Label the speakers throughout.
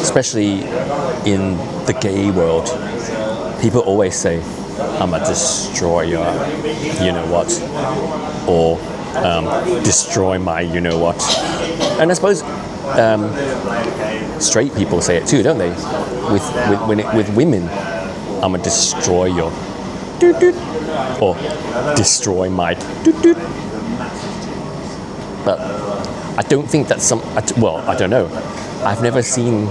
Speaker 1: especially in the gay world, people always say, I'm a destroyer, you know what, or destroy my you know what. And I suppose straight people say it too, don't they? With women, I'm a destroyer, doot, doot, or destroy my doot, doot. But I don't think that's I don't know. I've never seen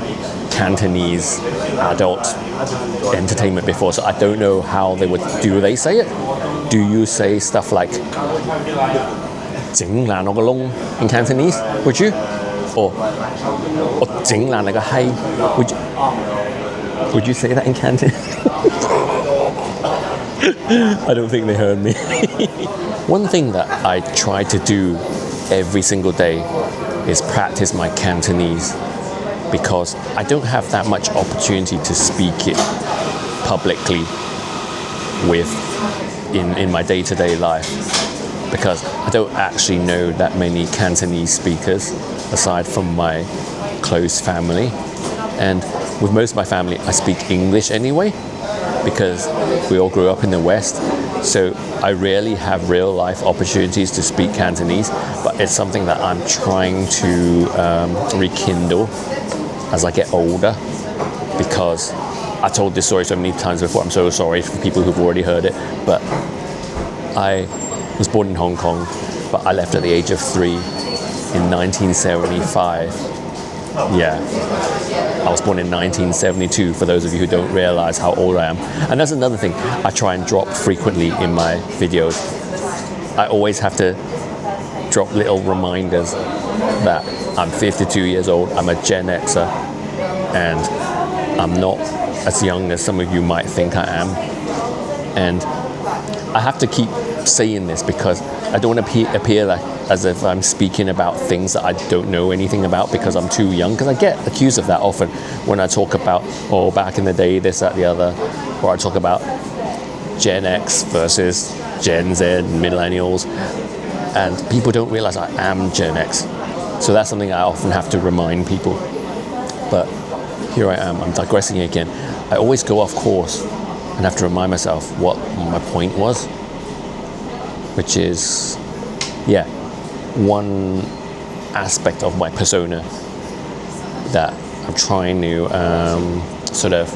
Speaker 1: Cantonese adult entertainment before, so I don't know how do they say it? Do you say stuff like 整爛我個窿 in Cantonese? Would you? Or 我整爛你個閪? Would you say that in Cantonese? I don't think they heard me. One thing that I try to do every single day is practice my Cantonese, because I don't have that much opportunity to speak it publicly in my day-to-day life, because I don't actually know that many Cantonese speakers aside from my close family. And with most of my family, I speak English anyway, because we all grew up in the West. So I rarely have real life opportunities to speak Cantonese, but it's something that I'm trying to rekindle as I get older, because I told this story so many times before. I'm so sorry for people who've already heard it, but I was born in Hong Kong, but I left at the age of 3 in 1975. Yeah, I was born in 1972, for those of you who don't realize how old I am. And that's another thing I try and drop frequently in my videos. I always have to drop little reminders that I'm 52 years old, I'm a Gen Xer, and I'm not as young as some of you might think I am. And I have to keep saying this because I don't want to appear like as if I'm speaking about things that I don't know anything about because I'm too young, because I get accused of that often when I talk about, back in the day, this, that, the other, or I talk about Gen X versus Gen Z, millennials, and people don't realize I am Gen X. So that's something I often have to remind people. But here I am, I'm digressing again. I always go off course and have to remind myself what my point was, which is, one aspect of my persona that I'm trying to sort of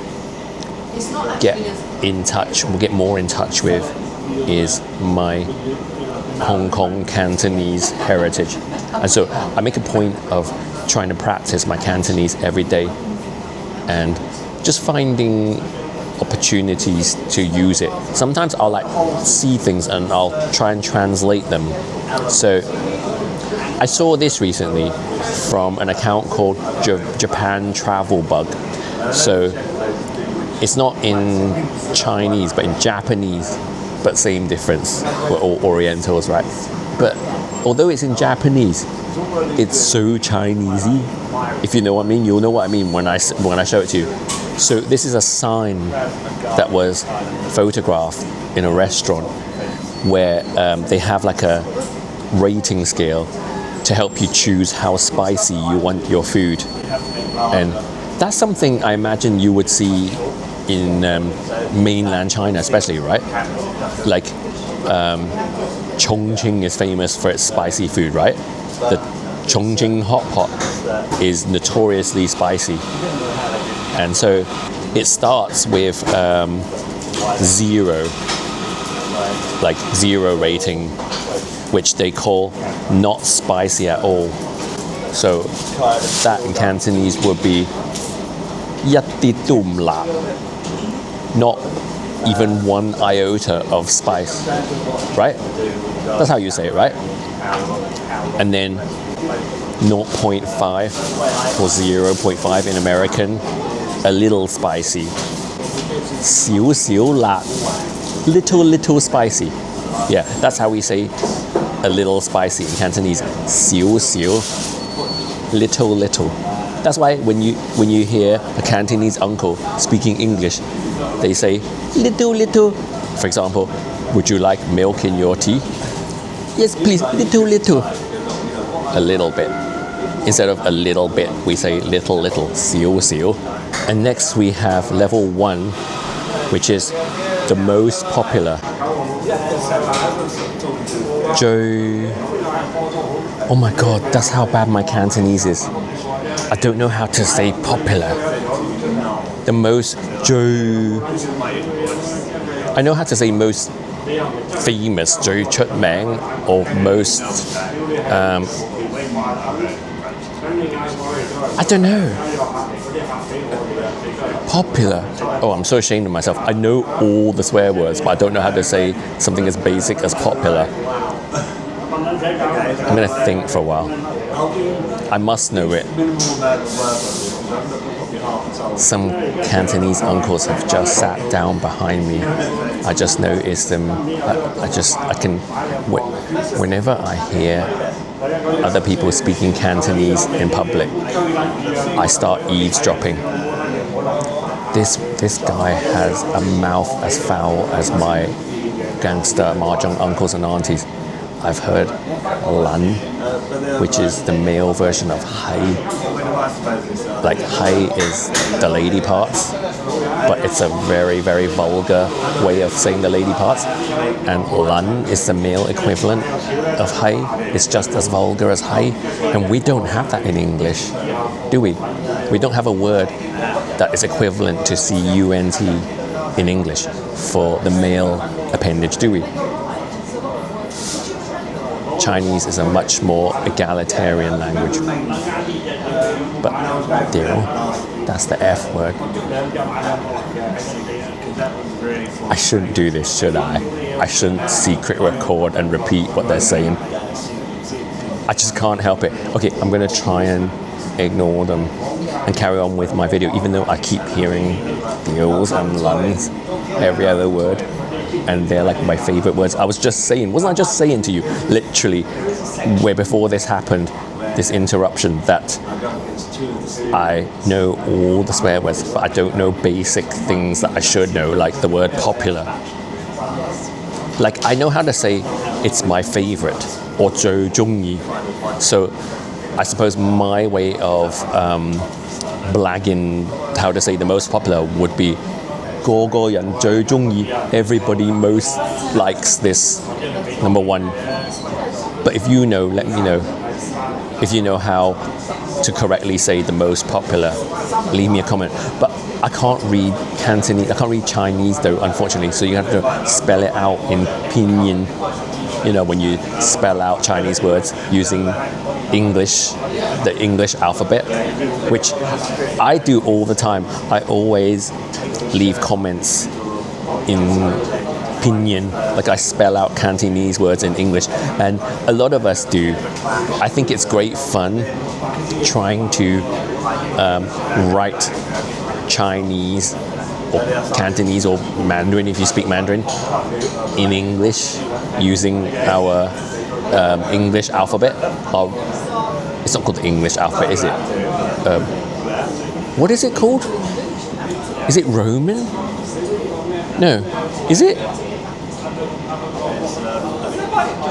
Speaker 1: get more in touch with is my Hong Kong Cantonese heritage. And so I make a point of trying to practice my Cantonese every day and just finding opportunities to use it. Sometimes I'll see things and I'll try and translate them. So I saw this recently from an account called Japan Travel Bug. So it's not in Chinese but in Japanese, but same difference. We're all Orientals, right? But although it's in Japanese, it's so Chinesey. If you know what I mean, you'll know what I mean when I show it to you. So this is a sign that was photographed in a restaurant where they have like a rating scale to help you choose how spicy you want your food. And that's something I imagine you would see in mainland China especially, right? Like Chongqing is famous for its spicy food, right? The Chongqing hot pot is notoriously spicy. And so it starts with zero rating, which they call not spicy at all. So that in Cantonese would be 一啲都唔辣, not even one iota of spice, right? That's how you say it, right? And then 0.5 or 0.5 in American, a little spicy. 少少辣, little spicy. Yeah, that's how we say a little spicy in Cantonese. 少少, little. That's why when you hear a Cantonese uncle speaking English, they say little. For example, would you like milk in your tea? Yes, please, little. A little bit. instead of a little bit, we say little, little, 少少. And next we have level 1, which is the most popular. 最 Oh my god, that's how bad my Cantonese is. I don't know how to say popular. The most 最 I know how to say most famous, 最出名, or most I don't know. Popular. Oh, I'm so ashamed of myself. I know all the swear words, but I don't know how to say something as basic as popular. I'm gonna think for a while. I must know it. Some Cantonese uncles have just sat down behind me. I just noticed them. Whenever I hear other people speaking Cantonese in public, I start eavesdropping. This guy has a mouth as foul as my gangster mahjong uncles and aunties. I've heard lan, which is the male version of hai. Like hai is the lady parts, but it's a very, very vulgar way of saying the lady parts. And lan is the male equivalent of hai. It's just as vulgar as hai. And we don't have that in English, do we? We don't have a word that is equivalent to cunt in English for the male appendage, do we? Chinese is a much more egalitarian language. But that's the F word. I shouldn't do this, should I? I shouldn't secret record and repeat what they're saying. I just can't help it. Okay, I'm gonna try and ignore them and carry on with my video, even though I keep hearing deals and lungs every other word. And they're like my favorite words. Wasn't I just saying to you, literally, where before this happened, this interruption, that I know all the swear words, but I don't know basic things that I should know, like the word popular. Like, I know how to say it's my favorite, or 最中意. So I suppose my way of blagging how to say the most popular would be 個個人最中意, everybody most likes this, number 1. But if you know, let me know. If you know how to correctly say the most popular, leave me a comment. But I can't read Cantonese, I can't read Chinese though, unfortunately, so you have to spell it out in pinyin. You know, when you spell out Chinese words using English, the English alphabet, which I do all the time. I always leave comments in pinyin, like I spell out Cantonese words in English, and a lot of us do. I think it's great fun trying to write Chinese or Cantonese or Mandarin, if you speak Mandarin, in English using our English alphabet. It's not called the English alphabet, is it? What is it called? Is it Roman? No. Is it?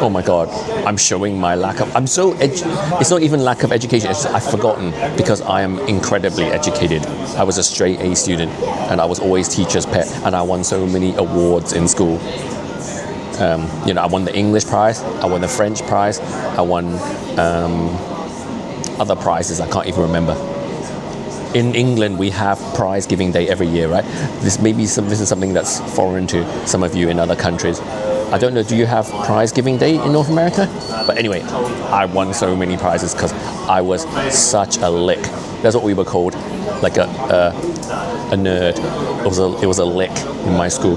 Speaker 1: Oh my god, I'm showing my lack of... it's not even lack of education, it's just I've forgotten, because I am incredibly educated. I was a straight A student, and I was always teacher's pet, and I won so many awards in school. I won the English prize, I won the French prize, I won other prizes I can't even remember. In England, we have prize giving day every year, right? This is something that's foreign to some of you in other countries. I don't know, do you have prize giving day in North America? But anyway, I won so many prizes because I was such a lick. That's what we were called, like a nerd. It was a lick in my school.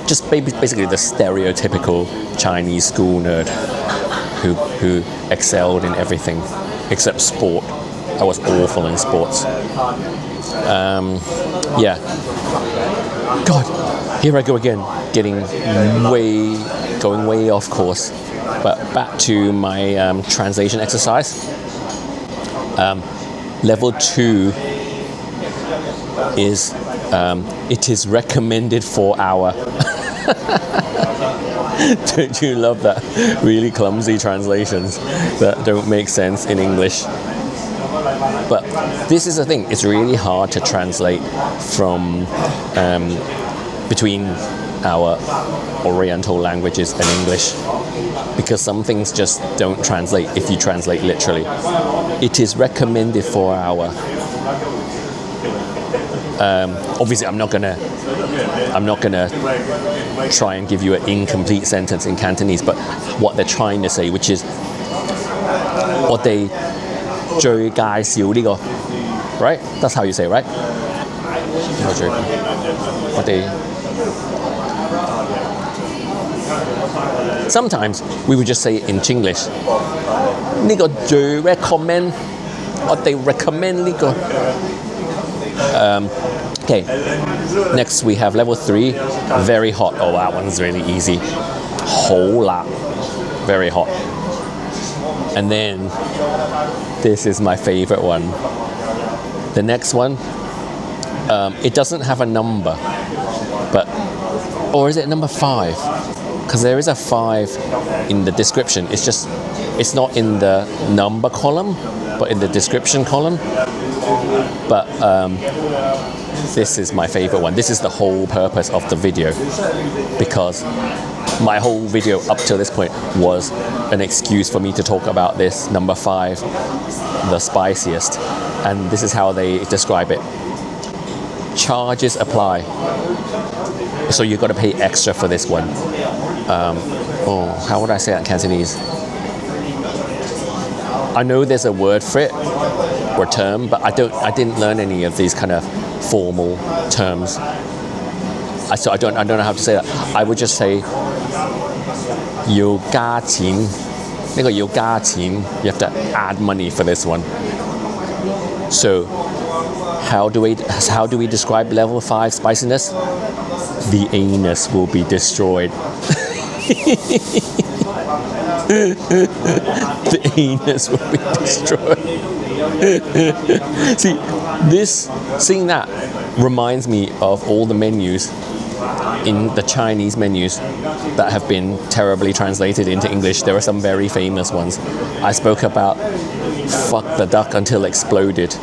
Speaker 1: Just basically the stereotypical Chinese school nerd who excelled in everything except sport. I was awful in sports. Yeah. God, here I go again, going way off course. But back to my translation exercise. Level 2 is it is recommended for our Don't you love that? Really clumsy translations that don't make sense in English. But this is the thing, it's really hard to translate from between our Oriental languages and English, because some things just don't translate if you translate literally. It is recommended for our obviously I'm not gonna try and give you an incomplete sentence in Cantonese, but what they're trying to say, which is 我哋最介紹呢個 right? That's how you say, right? 我哋 Sometimes we would just say it in Chinglish. 呢個最 recommend 我哋 recommend 呢個 Okay, next we have level 3, very hot. Oh, that one's really easy. 好辣, very hot. And then this is my favorite one. The next one, it doesn't have a number, but, or is it number 5? Because there is a 5 in the description. It's not in the number column, but in the description column. But this is my favorite one. This is the whole purpose of the video, because my whole video up to this point was an excuse for me to talk about this number 5, the spiciest, and this is how they describe it. Charges apply, so you've got to pay extra for this one. How would I say that in Cantonese? I know there's a word for it or term, but I didn't learn any of these kind of formal terms. So I don't know how to say that. I would just say 要加錢，呢個要加錢. You have to add money for this one. So how do we describe level 5 spiciness? The anus will be destroyed. The anus will be destroyed. See, seeing that reminds me of all the menus in the Chinese menus that have been terribly translated into English. There are some very famous ones. I spoke about fuck the duck until exploded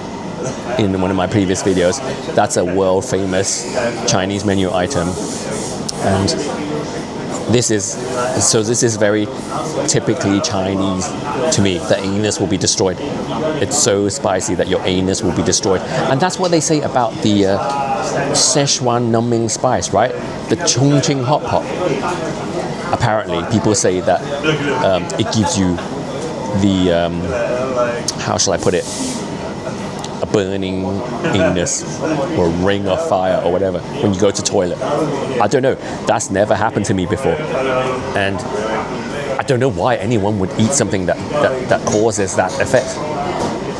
Speaker 1: in one of my previous videos. That's a world famous Chinese menu item. And this is very typically Chinese to me. The anus will be destroyed. It's so spicy that your anus will be destroyed. And that's what they say about the Szechuan numbing spice, right? The Chongqing hot pot. Apparently, people say that it gives you the, how shall I put it? A burning anus or a ring of fire or whatever when you go to toilet. I don't know. That's never happened to me before. And I don't know why anyone would eat something that causes that effect.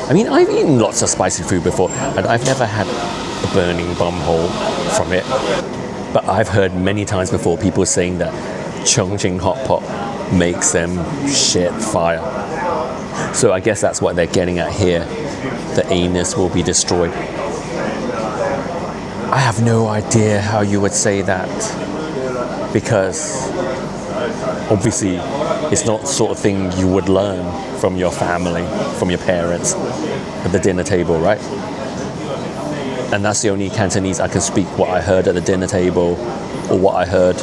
Speaker 1: I mean, I've eaten lots of spicy food before and I've never had a burning bumhole from it. But I've heard many times before people saying that Chongqing hot pot makes them shit fire. So I guess that's what they're getting at here. The anus will be destroyed. I have no idea how you would say that, because obviously it's not the sort of thing you would learn from your family, from your parents at the dinner table, right? And that's the only Cantonese I can speak, what I heard at the dinner table or what I heard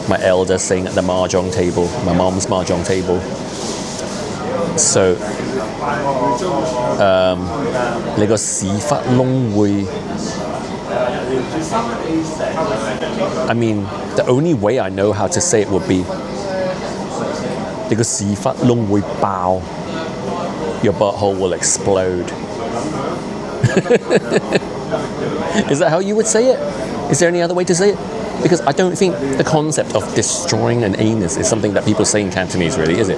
Speaker 1: my elders saying at the mahjong table, my mom's mahjong table. So 你個屎忽窿會 I mean, the only way I know how to say it would be 你個屎忽窿會爆 Your butthole will explode. Is that how you would say it? Is there any other way to say it? Because I don't think the concept of destroying an anus is something that people say in Cantonese, really, is it?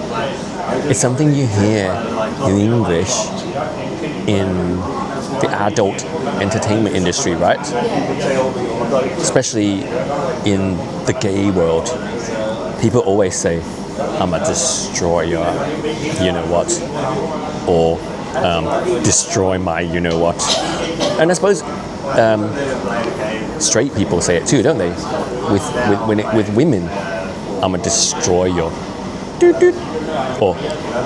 Speaker 1: It's something you hear in English in the adult entertainment industry, right? Especially in the gay world. People always say, I'm a destroyer, you know what? Or destroy my you know what. And I suppose straight people say it too, don't they? with women, I'm gonna destroy your doot doot or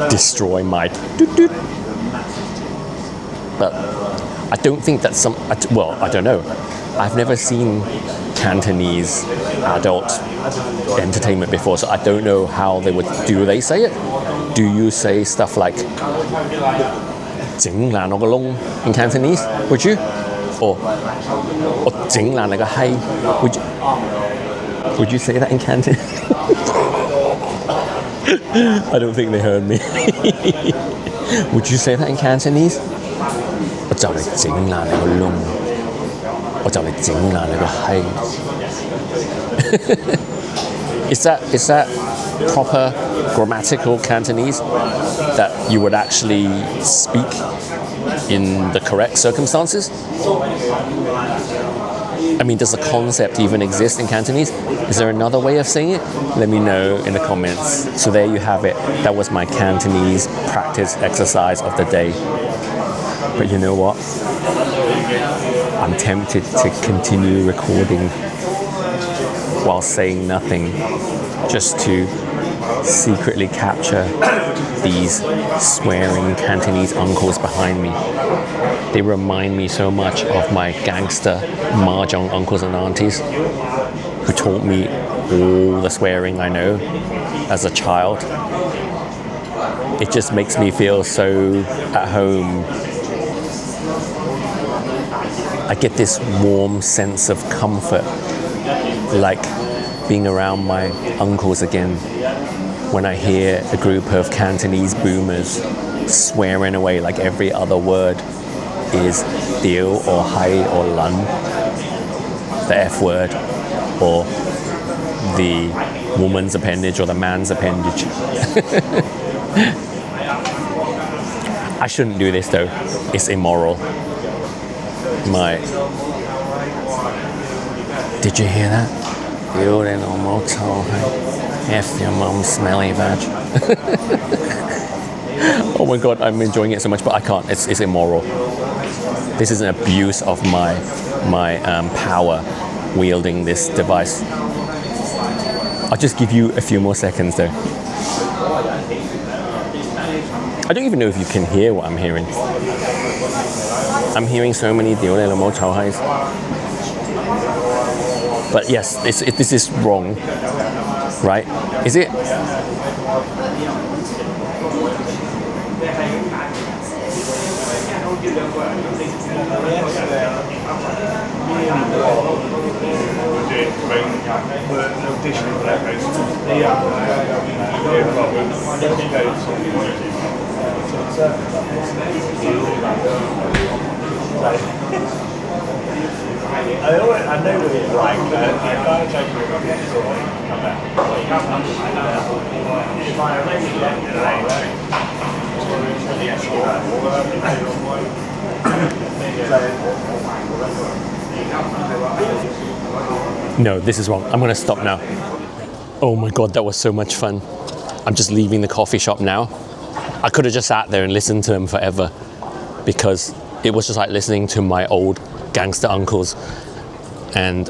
Speaker 1: destroy my doot doot. But I don't think that's I don't know. I've never seen Cantonese adult entertainment before, so I don't know how do they say it? Do you say stuff like 整爛我個窿 in Cantonese? Would you? Or 我整爛你個閪? Would you say that in Cantonese? I don't think they heard me. Would you say that in Cantonese? 我就嚟整爛你個窿，我就嚟整爛你個閪。Is that proper grammatical Cantonese that you would actually speak in the correct circumstances? I mean, does the concept even exist in Cantonese? Is there another way of saying it? Let me know in the comments. So there you have it. That was my Cantonese practice exercise of the day. But you know what? I'm tempted to continue recording while saying nothing, just to secretly capture these swearing Cantonese uncles behind me. They remind me so much of my gangster mahjong uncles and aunties who taught me all the swearing I know as a child. It just makes me feel so at home. I get this warm sense of comfort, like being around my uncles again, when I hear a group of Cantonese boomers swearing away like every other word is deal or hai or lun, the F word, or the woman's appendage or the man's appendage. I shouldn't do this though, it's immoral. Did you hear that? Building on motel, F your mum's smelly vag. Oh my god, I'm enjoying it so much, but I can't. It's immoral. This is an abuse of my power wielding this device. I'll just give you a few more seconds though. I don't even know if you can hear what I'm hearing. I'm hearing so many highs. But yes, this is wrong, right? Is it?
Speaker 2: I know what it's like. I can't check it come back.
Speaker 1: No, this is wrong. I'm going to stop now. Oh my god, that was so much fun. I'm just leaving the coffee shop now. I could have just sat there and listened to them forever, because it was just like listening to my old gangster uncles. And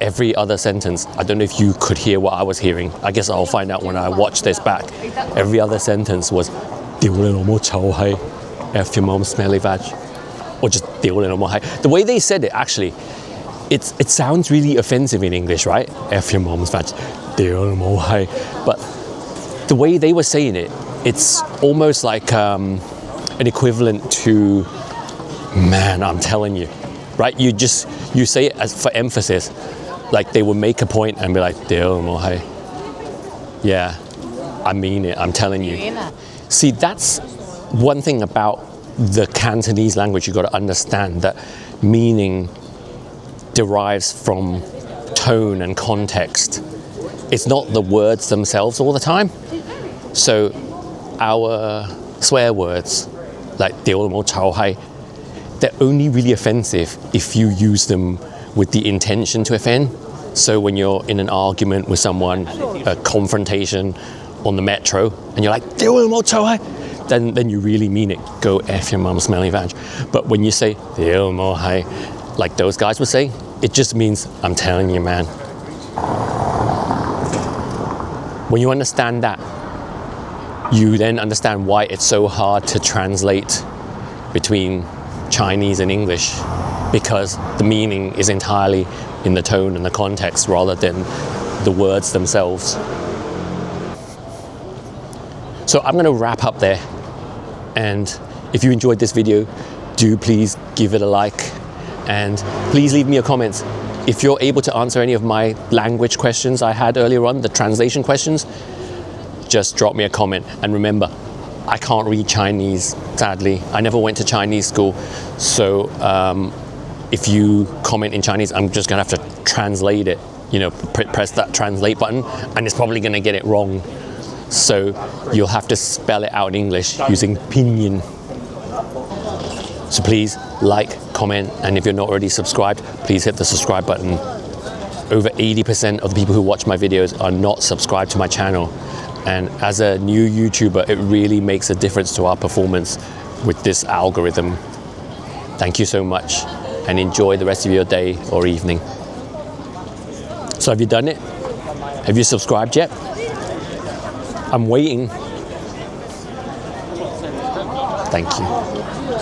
Speaker 1: every other sentence, I don't know if you could hear what I was hearing. I guess I'll find out when I watch this back. Every other sentence was 屌你老母臭閪 F your mom smelly vag, or just 屌你老母閪. The way they said it, actually, it sounds really offensive in English, right? F your mom's vag, 屌你老母閪. But the way they were saying it, it's almost like an equivalent to, man, I'm telling you, right? You say it as for emphasis, like they would make a point and be like, yeah, I mean it, I'm telling you. See, that's one thing about the Cantonese language you got to understand, that meaning derives from tone and context. It's not the words themselves all the time. So our swear words, like 屌你老母臭閪, they're only really offensive if you use them with the intention to offend. So when you're in an argument with someone, a confrontation on the metro, and you're like, 屌你老母臭閪, then you really mean it. Go F your mum smelly vag. But when you say 屌你老母閪, like those guys would say, it just means, I'm telling you, man, When you understand that, you then understand why it's so hard to translate between Chinese and English, because the meaning is entirely in the tone and the context rather than the words themselves. So I'm going to wrap up there, and if you enjoyed this video, do please give it a like, and please leave me a comment. If you're able to answer any of my language questions I had earlier on, the translation questions, just drop me a comment. And remember, I can't read Chinese, sadly. I never went to Chinese school, so if you comment in Chinese, I'm just gonna have to translate it, you know, press that translate button, and it's probably gonna get it wrong. So you'll have to spell it out in English using pinyin. So please like, comment, and if you're not already subscribed, please hit the subscribe button. Over 80% of the people who watch my videos are not subscribed to my channel. And as a new YouTuber, it really makes a difference to our performance with this algorithm. Thank you so much, and enjoy the rest of your day or evening. So have you done it? Have you subscribed yet? I'm waiting. Thank you.